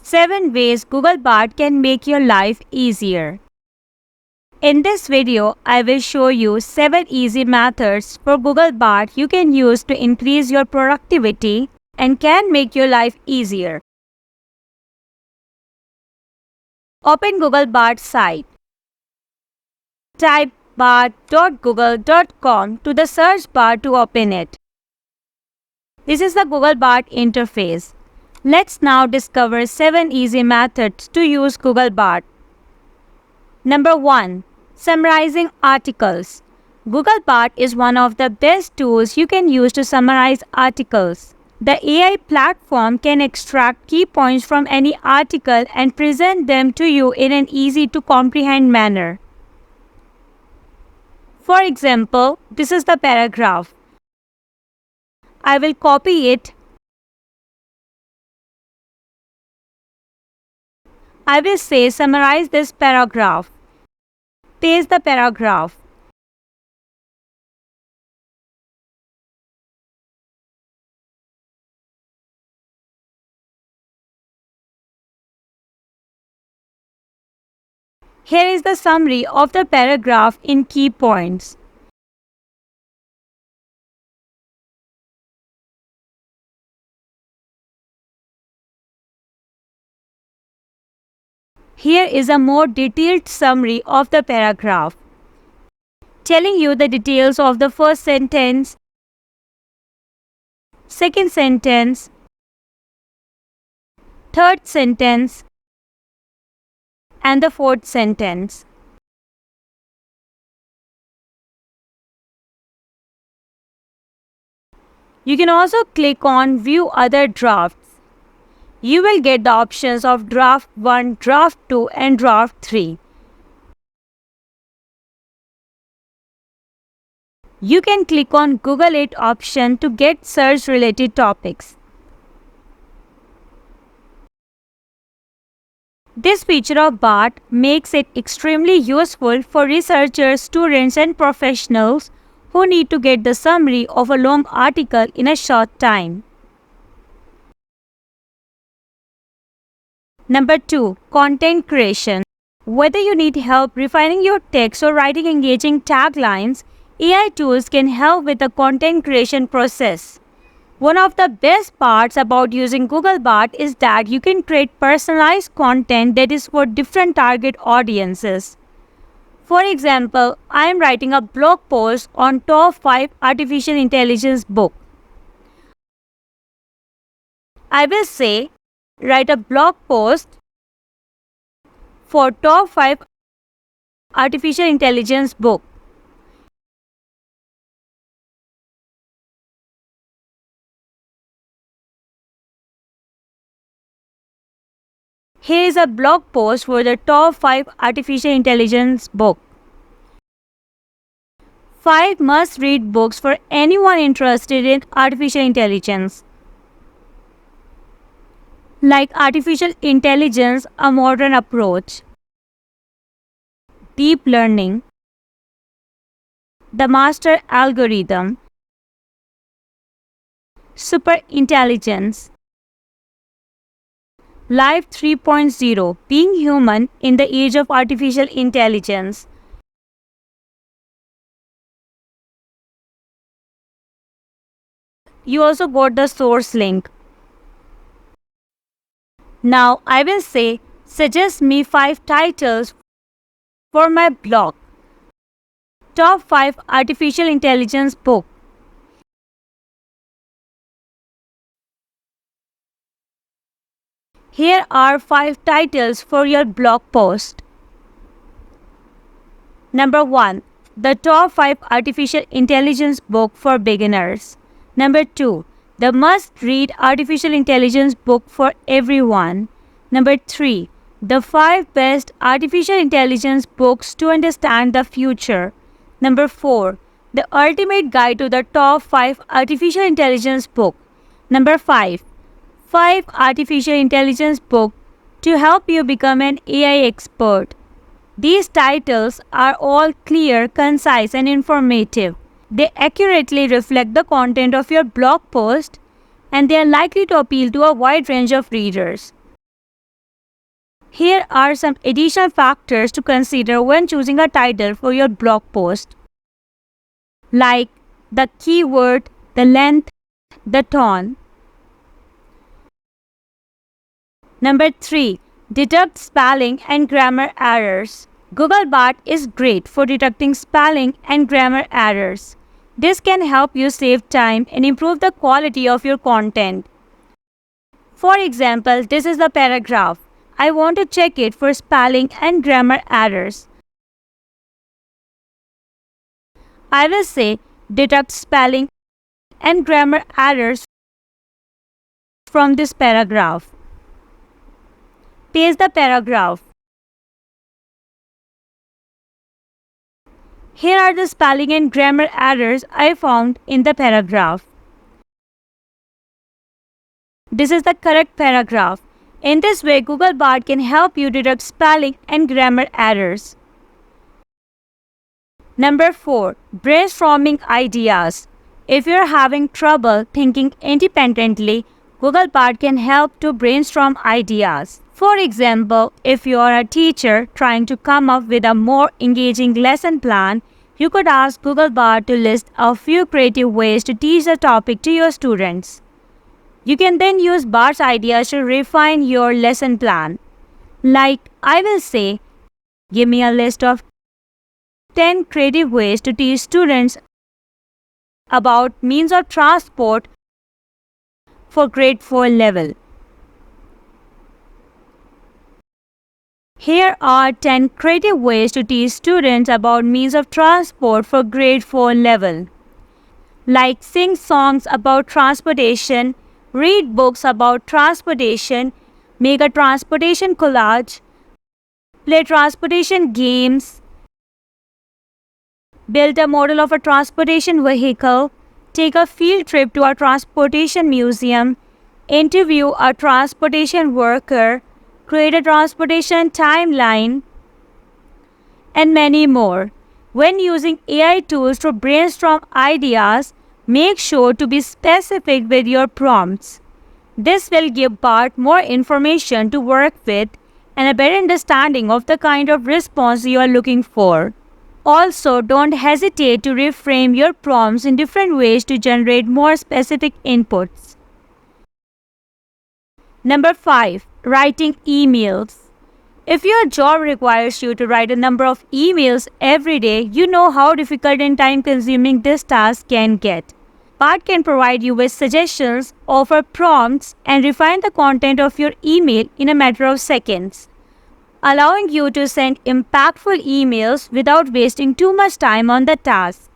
7 ways Google Bart can make your life easier. In this video, I will show you 7 easy methods for Google Bart you can use to increase your productivity and can make your life easier. Open Google Bart site. Type bart.google.com to the search bar to open it. This is the Google Bart interface. Let's now discover 7 easy methods to use Google Bart. Number 1. Summarizing articles. Google Bart is one of the best tools you can use to summarize articles. The AI platform can extract key points from any article and present them to you in an easy to comprehend manner. For example, this is the paragraph. I will copy it. I will say summarize this paragraph. Paste the paragraph. Here is the summary of the paragraph in key points. Here is a more detailed summary of the paragraph, telling you the details of the first sentence, second sentence, third sentence, and the fourth sentence. You can also click on View Other Drafts. You will get the options of Draft 1, Draft 2, and Draft 3. You can click on Google It option to get search-related topics. This feature of Bart makes it extremely useful for researchers, students, and professionals who need to get the summary of a long article in a short time. Number 2. Content creation. Whether you need help refining your text or writing engaging taglines, AI tools can help with the content creation process. One of the best parts about using Google Bart is that you can create personalized content that is for different target audiences. For example, I am writing a blog post on top 5 artificial intelligence book. I will say, write a blog post for top 5 artificial intelligence book. Here is a blog post for the top 5 artificial intelligence book. 5 must-read books for anyone interested in artificial intelligence. Like Artificial Intelligence, a Modern Approach, Deep Learning, The Master Algorithm, Super Intelligence, Life 3.0, Being Human in the Age of Artificial Intelligence. You also got the source link. Now I will say, suggest me 5 titles for my blog. Top 5 artificial intelligence book. Here are 5 titles for your blog post. Number 1. The top 5 artificial intelligence book for beginners. Number 2. The must-read artificial intelligence book for everyone. Number 3. The 5 best artificial intelligence books to understand the future. Number 4. The ultimate guide to the top 5 artificial intelligence book. Number 5. 5 artificial intelligence book to help you become an AI expert. These titles are all clear, concise, and informative. They accurately reflect the content of your blog post, and they are likely to appeal to a wide range of readers. Here are some additional factors to consider when choosing a title for your blog post, like the keyword, the length, the tone. Number 3. Detect spelling and grammar errors. Google Bard is great for detecting spelling and grammar errors. This can help you save time and improve the quality of your content. For example, this is the paragraph. I want to check it for spelling and grammar errors. I will say detect spelling and grammar errors from this paragraph. Paste the paragraph. Here are the spelling and grammar errors I found in the paragraph. This is the correct paragraph. In this way, Google Bard can help you detect spelling and grammar errors. Number 4. Brainstorming ideas. If you're having trouble thinking independently, Google Bard can help to brainstorm ideas. For example, if you are a teacher trying to come up with a more engaging lesson plan, you could ask Google Bard to list a few creative ways to teach the topic to your students. You can then use Bard's ideas to refine your lesson plan. Like, I will say, give me a list of 10 creative ways to teach students about means of transport for grade 4 level. Here are 10 creative ways to teach students about means of transport for grade 4 level. Like sing songs about transportation, read books about transportation, make a transportation collage, play transportation games, build a model of a transportation vehicle, take a field trip to a transportation museum, interview a transportation worker, create a transportation timeline, and many more. When using AI tools to brainstorm ideas, make sure to be specific with your prompts. This will give Bard more information to work with and a better understanding of the kind of response you are looking for. Also, don't hesitate to reframe your prompts in different ways to generate more specific inputs. Number 5. Writing emails. If your job requires you to write a number of emails every day, you know how difficult and time-consuming this task can get. Bard can provide you with suggestions, offer prompts, and refine the content of your email in a matter of seconds, allowing you to send impactful emails without wasting too much time on the task.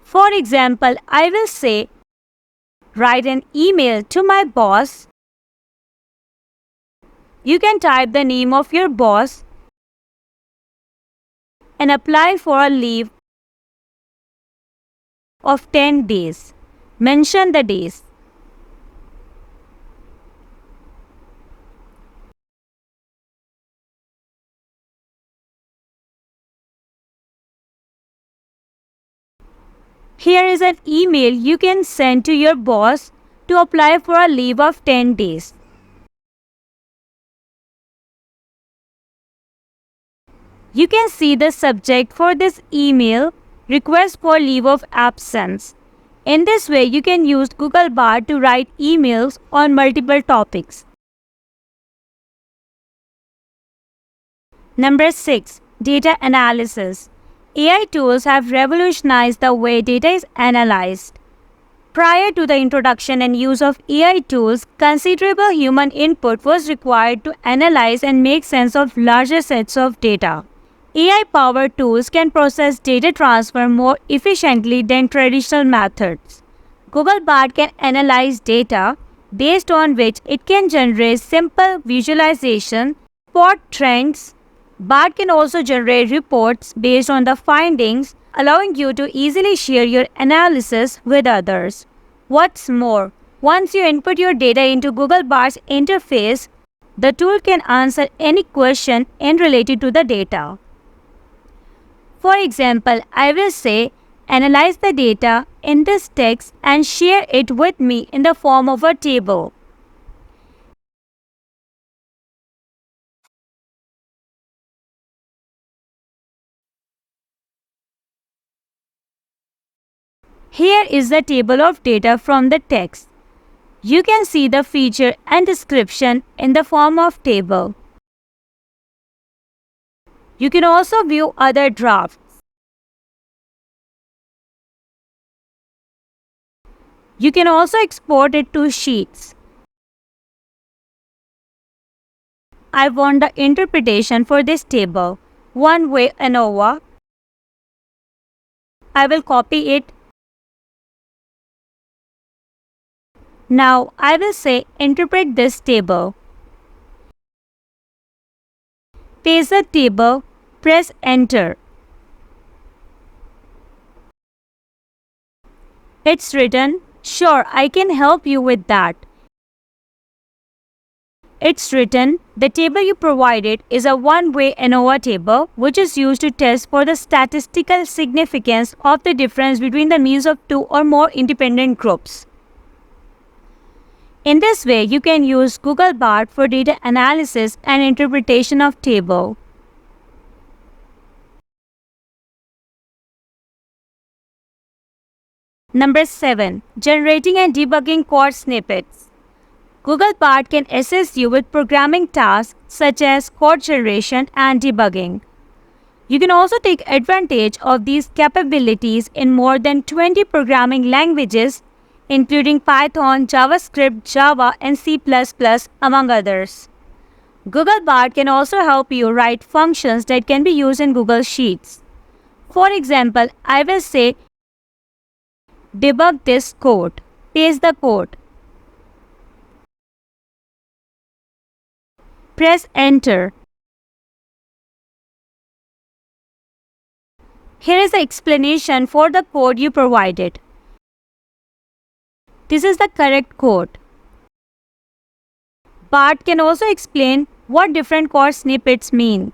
For example, I will say, write an email to my boss. You can type the name of your boss and apply for a leave of 10 days. Mention the days. Here is an email you can send to your boss to apply for a leave of 10 days. You can see the subject for this email, request for leave of absence. In this way, you can use Google Bard to write emails on multiple topics. Number 6. Data analysis. AI tools have revolutionized the way data is analyzed. Prior to the introduction and use of AI tools, considerable human input was required to analyze and make sense of larger sets of data. AI-powered tools can process data transfer more efficiently than traditional methods. Google Bard can analyze data, based on which it can generate simple visualization, spot trends. Bard can also generate reports based on the findings, allowing you to easily share your analysis with others. What's more, once you input your data into Google Bard's interface, the tool can answer any question related to the data. For example, I will say, analyze the data in this text and share it with me in the form of a table. Here is the table of data from the text. You can see the feature and description in the form of table. You can also view other drafts. You can also export it to sheets. I want the interpretation for this table. One-way ANOVA. I will copy it. Now I will say interpret this table. Paste the table, press enter. It's written, sure, I can help you with that. It's written, the table you provided is a one-way ANOVA table which is used to test for the statistical significance of the difference between the means of two or more independent groups. In this way, you can use Google Bard for data analysis and interpretation of table. Number 7. Generating and debugging code snippets. Google Bard can assist you with programming tasks such as code generation and debugging. You can also take advantage of these capabilities in more than 20 programming languages, including Python, JavaScript, Java, and C++, among others. Google Bard can also help you write functions that can be used in Google Sheets. For example, I will say, debug this code. Paste the code. Press enter. Here is the explanation for the code you provided. This is the correct code. Bard can also explain what different code snippets mean.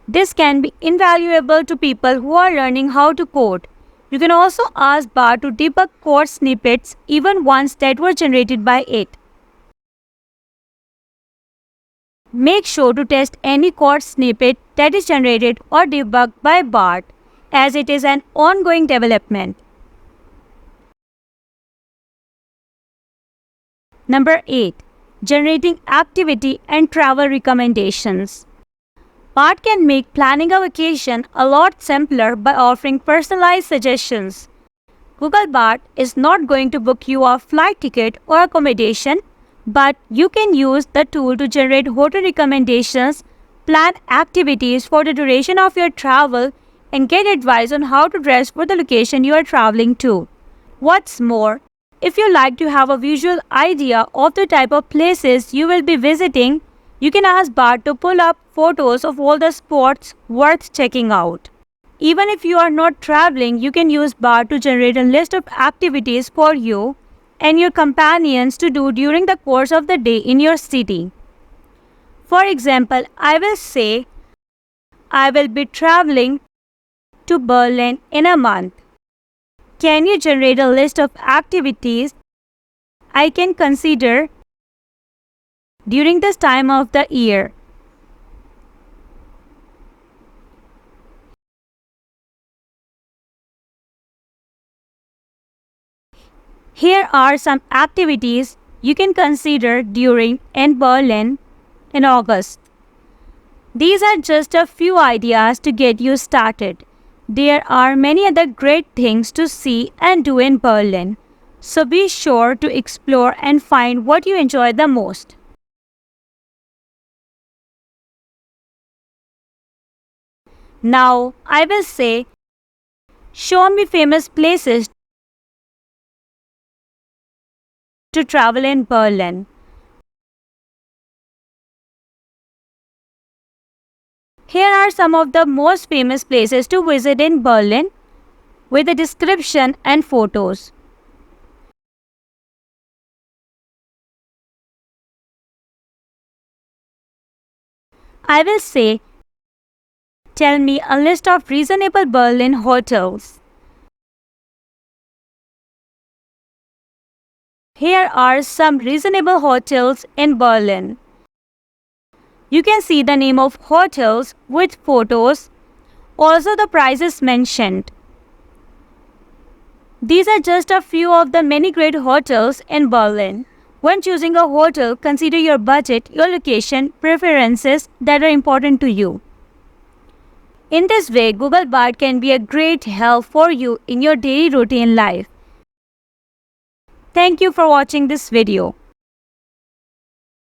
This can be invaluable to people who are learning how to code. You can also ask Bard to debug code snippets, even ones that were generated by it. Make sure to test any code snippet that is generated or debugged by Bard, as it is an ongoing development. Number 8. Generating activity and travel recommendations. Bard can make planning a vacation a lot simpler by offering personalized suggestions. Google Bard is not going to book you a flight ticket or accommodation, but you can use the tool to generate hotel recommendations, plan activities for the duration of your travel, and get advice on how to dress for the location you are traveling to. What's more, if you like to have a visual idea of the type of places you will be visiting, you can ask Bard to pull up photos of all the spots worth checking out. Even if you are not traveling, you can use Bard to generate a list of activities for you and your companions to do during the course of the day in your city. For example, I will say, I will be traveling to Berlin in a month. Can you generate a list of activities I can consider during this time of the year? Here are some activities you can consider during in Berlin in August. These are just a few ideas to get you started. There are many other great things to see and do in Berlin, so be sure to explore and find what you enjoy the most. Now, I will say, show me famous places to travel in Berlin. Here are some of the most famous places to visit in Berlin with a description and photos. I will say, tell me a list of reasonable Berlin hotels. Here are some reasonable hotels in Berlin. You can see the name of hotels with photos, also the prices mentioned. These are just a few of the many great hotels in Berlin. When choosing a hotel, consider your budget, your location, preferences that are important to you. In this way, Google Bard can be a great help for you in your daily routine life. Thank you for watching this video.